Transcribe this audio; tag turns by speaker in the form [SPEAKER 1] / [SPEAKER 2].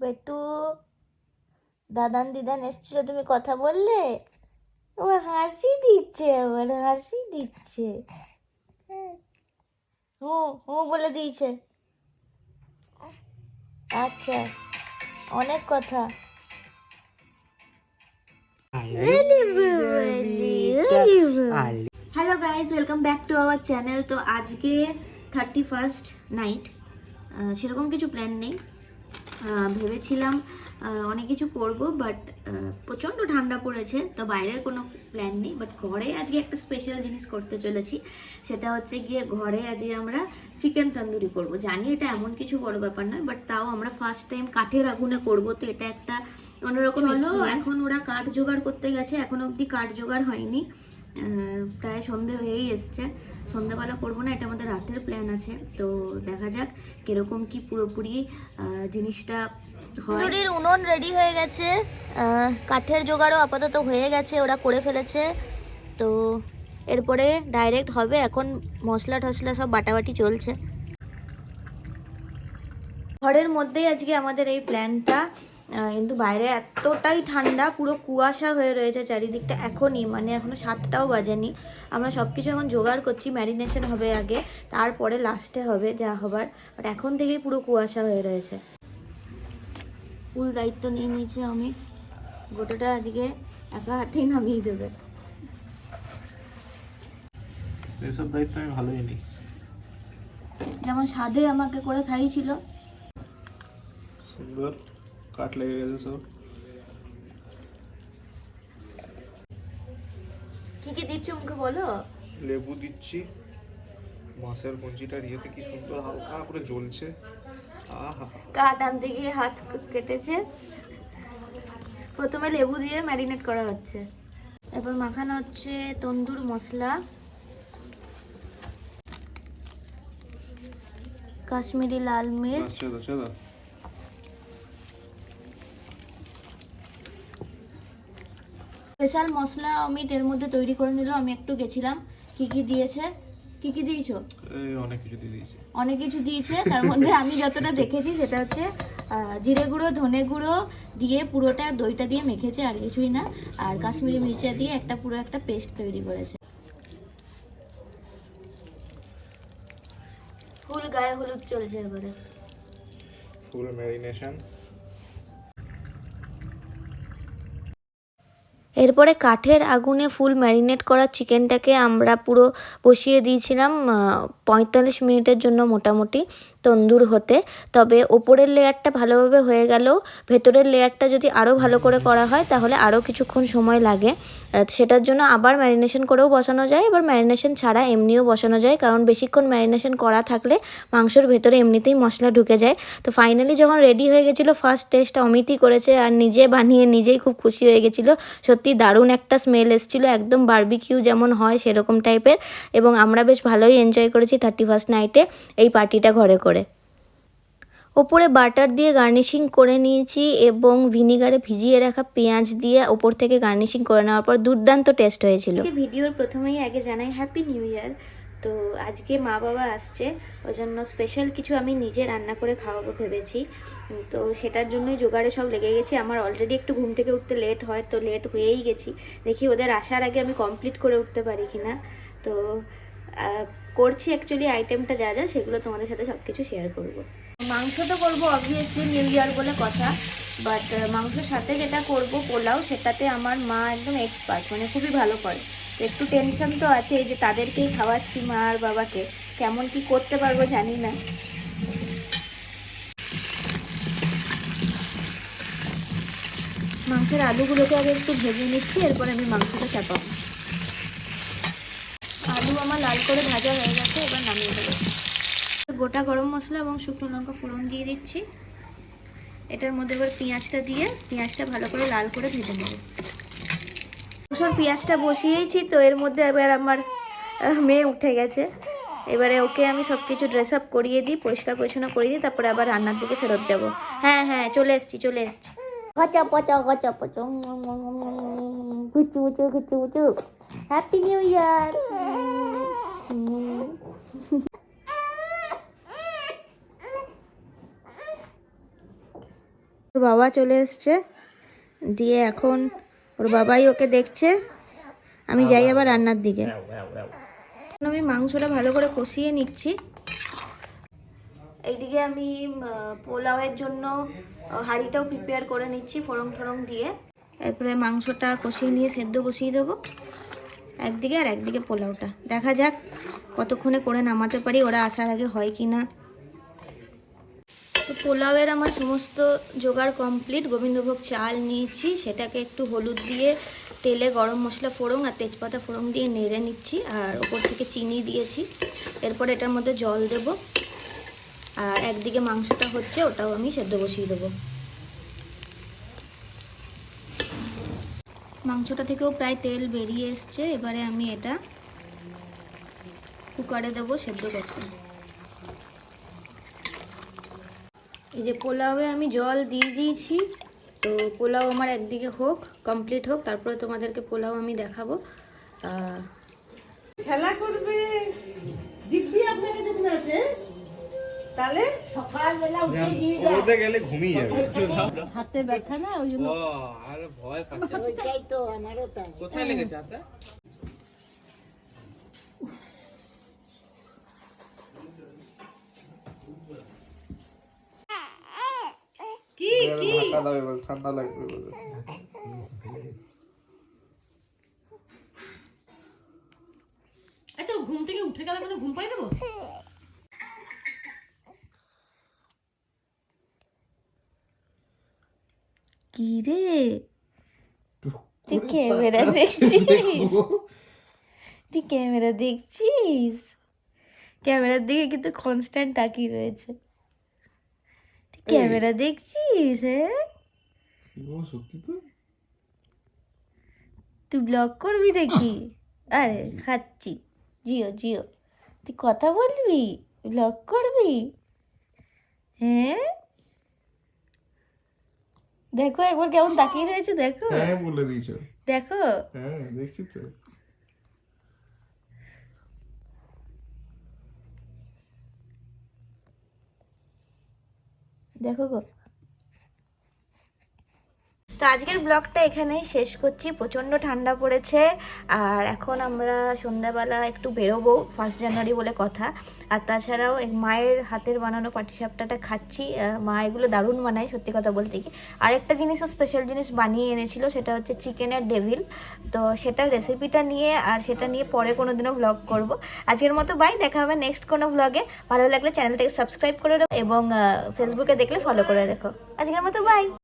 [SPEAKER 1] বেটু, দাদান দিদান এসছিল, তুমি কথা বললে? ও হাসি দিচ্ছে, আবার হাসি দিচ্ছে। হু হু বলে দিয়েছে। আচ্ছা, অনেক কথা। Hello guys, welcome back to our channel. তো আজকে 31st নাইট, সেরকম কিছু প্ল্যান নেই। ভেবেছিলাম অনেক কিছু করব, বাট প্রচণ্ড ঠান্ডা পড়েছে, তো বাইরের কোনো প্ল্যান নেই। বাট ঘরে আজকে একটা স্পেশাল জিনিস করতে চলেছি, সেটা হচ্ছে গিয়ে ঘরে আজকে আমরা চিকেন তন্দুরি করব। জানি এটা এমন কিছু বড় ব্যাপার নয়, বাট তাও আমরা ফার্স্ট টাইম কাঠের আগুনে করব, তো এটা একটা অন্যরকম। হলো এখন ওরা কাঠ জোগাড় করতে গেছে, এখনো অবধি কাঠ জোগাড় হয়নি। প্রায় সন্ধে হয়েই এসছে। সন্ধ্যাবেলা করবো না, এটা আমাদের রাতের প্ল্যান আছে। তো দেখা যাক কিরকম কি পুরোপুরি জিনিসটা হয়। তন্দুরির উনুন রেডি হয়ে গেছে, কাঠের জোগাড়ও আপাতত হয়ে গেছে, ওরা করে ফেলেছে। তো এরপরে ডাইরেক্ট হবে। এখন মশলা টশলা সব বাটাবাটি চলছে। ঘরের মধ্যেই আজকে আমাদের এই প্ল্যানটা, কিন্তু বাইরে এতটাই ঠান্ডা, পুরো কুয়াশা হয়ে রয়েছে চারিদিকটা এখনই, মানে এখনো 7টাও বাজেনি। আমরা সব কিছু এখন জোগাড় করছি, ম্যারিনেশন হবে আগে, তারপরে লাস্টে হবে যা হবার। বাট এখন থেকেই পুরো কুয়াশা হয়ে রয়েছে। ফুল দায়িত্ব নিয়ে নিয়েছি আমি, গোটাটা আজকে একা হাতেই নামিয়ে দেবে।
[SPEAKER 2] এইসব দায়িত্ব আমি ভালোই নিই,
[SPEAKER 1] যেমন সাধে আমাকে করে খাইয়েছিল।
[SPEAKER 2] সুন্দর কাট লেগে গেছে সব।
[SPEAKER 1] কি কি দিচ্ছ মুখে বলো?
[SPEAKER 2] লেবু দিচ্ছি, মাছের কঞ্চিটার ইয়েতে কি সুন্দর হালকা করে জ্বলছে। আহা,
[SPEAKER 1] কাঠ আনতে গিয়ে হাত কেটেছে। প্রথমে লেবু দিয়ে ম্যারিনেট করা হচ্ছে, এরপর মাখানো হচ্ছে তন্দুর মশলা, কাশ্মীরি লাল মির্চ, স্পেশাল মশলা অমিত এর মধ্যে তৈরি করে নিল। আমি একটু গেছিলাম, কি কি দিয়েছে, কি কি দিয়েছো?
[SPEAKER 2] অনেক কিছু দিয়ে দিয়েছে,
[SPEAKER 1] অনেক কিছু দিয়েছে। তার মধ্যে আমি যতটা দেখেছি সেটা হচ্ছে জিরে গুঁড়ো, ধনে গুঁড়ো দিয়ে পুরোটা দইটা দিয়ে মেখেছে, আর কিছুই না। আর কাশ্মীরি মির্চা দিয়ে একটা পুরো একটা পেস্ট তৈরি করেছে। ফুল গায়ে হলুদ চলছে এবারে,
[SPEAKER 2] ফুল ম্যারিনেশন।
[SPEAKER 1] এরপরে কাঠের আগুনে ফুল ম্যারিনেট করা চিকেনটাকে আমরা পুরো বসিয়ে দিয়েছিলাম 45 মিনিটের জন্য মোটামুটি তন্দুর হতে। তবে ওপরের লেয়ারটা ভালোভাবে হয়ে গেলেও ভেতরের লেয়ারটা যদি আরও ভালো করে করা হয় তাহলে আরও কিছুক্ষণ সময় লাগে। সেটার জন্য আবার ম্যারিনেশন করেও বসানো যায়, এবার ম্যারিনেশন ছাড়া এমনিও বসানো যায়, কারণ বেশিক্ষণ ম্যারিনেশন করা থাকলে মাংসর ভেতরে এমনিতেই মশলা ঢুকে যায়। তো ফাইনালি যখন রেডি হয়ে গেছিলো, ফার্স্ট টেস্ট অমিতই করেছে, আর নিজে বানিয়ে নিজেই খুব খুশি হয়ে গেছিলো। সত্যি দারুণ একটা স্মেল এসেছিলো, একদম বারবিকিউ যেমন হয় সেরকম টাইপের। এবং আমরা বেশ ভালোই এনজয় করেছি 31st নাইটে এই পার্টিটা ঘরে করে। ওপরে বাটার দিয়ে গার্নিশিং করে নিয়েছি এবং ভিনিগারে ভিজিয়ে রাখা পেঁয়াজ দিয়ে ওপর থেকে গার্নিশিং করে নেওয়ার পর দুর্দান্ত টেস্ট হয়েছিল। ভিডিওর প্রথমেই আগে জানাই হ্যাপি নিউ ইয়ার। তো আজকে মা বাবা আসছে, ওই জন্য স্পেশাল কিছু আমি নিজে রান্না করে খাওয়াবো ভেবেছি। তো সেটার জন্যই জোগাড়ে সব লেগে গেছি। আমার অলরেডি একটু ঘুম থেকে উঠতে লেট হয়, তো লেট হয়েই গেছি। দেখি ওদের আসার আগে আমি কমপ্লিট করে উঠতে পারি কিনা। তো করছি অ্যাকচুয়ালি আইটেমটা যা যা, সেগুলো তোমাদের সাথে সব কিছু শেয়ার করবো। মাংস তো করবো অবভিয়াসলি, নিউ ইয়ার বলে কথা, বাট মাংসের সাথে যেটা করব পোলাও, সেটাতে আমার মা একদম এক্সপার্ট, মানে খুবই ভালো করে। তো একটু টেনশন তো আছে, এই যে তাদেরকেই খাওয়াচ্ছি মা আর বাবাকে, কেমন কি করতে পারবো জানি না। মাংসের আলুগুলোকে আগে একটু ভেজে নিচ্ছি, এরপর আমি মাংসটা চাপাবো। আলু আমার লাল করে ভাজা হয়ে গেছে, এবার নামিয়ে দেবো। গোটা গরম মশলা এবং শুকনো লঙ্কা ফোড়ন দিয়ে দিচ্ছি। এটার মধ্যে এবার পেঁয়াজটা দিয়ে পেঁয়াজটা ভালো করে লাল করে ভেজে নেব। পেঁয়াজটা বসিয়েছি, তো এর মধ্যে এবার আমার মেয়ে উঠে গেছে। এবারে ওকে আমি সব কিছু ড্রেস আপ করিয়ে দিই, পরিষ্কার পরিচ্ছন্ন করিয়ে দিই, তারপরে আবার রান্নার দিকে ফেরত যাব। হ্যাঁ হ্যাঁ, চলে এসছি চলে এসছি। গচা পচা গচা পচা, গুচু গুচু গুচু গুচু। Happy new year. ওর বাবা চলে এসছে, দিয়ে এখন ওর বাবাই ওকে দেখছে, আমি যাই আবার রান্নার দিকে। আমি মাংসটা ভালো করে কষিয়ে নিচ্ছি। এইদিকে আমি পোলাওয়ের জন্য হাঁড়িটাও প্রিপেয়ার করে নিচ্ছি ফোড়ন টোড়ং দিয়ে। এরপরে মাংসটা কষিয়ে নিয়ে সেদ্ধ বসিয়ে দেবো একদিকে, আর একদিকে পোলাওটা। দেখা যাক কতক্ষণে করে নামাতে পারি, ওরা আসার আগে হয় কি না। তো পোলাওয়ের আমার সমস্ত জোগাড় কমপ্লিট। গোবিন্দভোগ চাল নিয়েছি, সেটাকে একটু হলুদ দিয়ে তেলে গরম মশলা ফোড়ন আর তেজপাতা ফোড়ন দিয়ে নেড়ে নিচ্ছি, আর ওপর থেকে চিনি দিয়েছি। এরপর এটার মধ্যে জল দেব, আর একদিকে মাংসটা হচ্ছে, ওটাও আমি সেদ্ধ বসিয়ে দেবো। মাংসটা থেকেও প্রায় তেল বেরিয়ে এসছে, এবারে আমি এটা কুকারে দেবো সেদ্ধ করতে। এই যে পোলাওয়ে আমি জল দিয়ে দিয়েছি, তো পোলাও আমার একদিকে হোক, কমপ্লিট হোক, তারপরে তোমাদেরকে পোলাও আমি দেখাবো।
[SPEAKER 3] খেলা করবে দিব্যি আপনাকে যখন আছে, তাহলে সকালবেলা উঠে দিয়ে
[SPEAKER 2] ওতে গেলে ঘুমিয়ে যাবে।
[SPEAKER 3] হাতে ব্যথা না, ওই জন্য
[SPEAKER 4] আরে ভয় পাচ্ছে।
[SPEAKER 3] ওইটাই তো আমারও তাই।
[SPEAKER 4] কোথায় লেগেছে হাতে?
[SPEAKER 3] কি কি
[SPEAKER 2] ধাক্কা দাও এবার, ঠান্ডা লাগবে বলে।
[SPEAKER 3] আচ্ছা, ও ঘুম থেকে উঠে গেলে মানে ঘুম পাই দেবো?
[SPEAKER 1] কি রে, তুই ক্যামেরা দেখছিস? তুই ক্যামেরা দেখছিস? ক্যামেরার দিকে কিন্তু কনস্ট্যান্ট তাকিয়ে রয়েছে। তুই ক্যামেরা দেখছিস? হ্যাঁ,
[SPEAKER 2] সত্যি তো?
[SPEAKER 1] তুই ব্লগ করবি দেখি? আরে খাচ্ছি, জিও জিও। তুই কথা বলবি, ব্লগ করবি? হ্যাঁ, দেখো একবার কেমন তাকিয়ে রয়েছে, দেখো
[SPEAKER 2] হ্যাঁ বলে দিয়েছো।
[SPEAKER 1] দেখো।
[SPEAKER 2] হ্যাঁ দেখছি তো।
[SPEAKER 1] দেখো গো। তো আজকের ব্লগটা এখানেই শেষ করছি। প্রচণ্ড ঠান্ডা পড়েছে, আর এখন আমরা সন্ধ্যাবেলা একটু বেরোবো, 1 জানুয়ারি বলে কথা। আর তাছাড়াও মায়ের হাতের বানানো পাটিসাপটাটা খাচ্ছি। মা এগুলো দারুণ বানায়, সত্যি কথা বলতে কি। আরেকটা জিনিসও স্পেশাল জিনিস বানিয়ে এনেছিল, সেটা হচ্ছে চিকেনের ডেভিল। তো সেটার রেসিপিটা নিয়ে, আর সেটা নিয়ে পরে কোনো দিনও ভ্লগ করব। আজকের মতো বাই, দেখা হবে নেক্সট কোনো ভ্লগে। ভালো লাগলে চ্যানেলটাকে সাবস্ক্রাইব করে রাখো, এবং ফেসবুকে দেখলে ফলো করে রেখো। আজকের মতো বাই।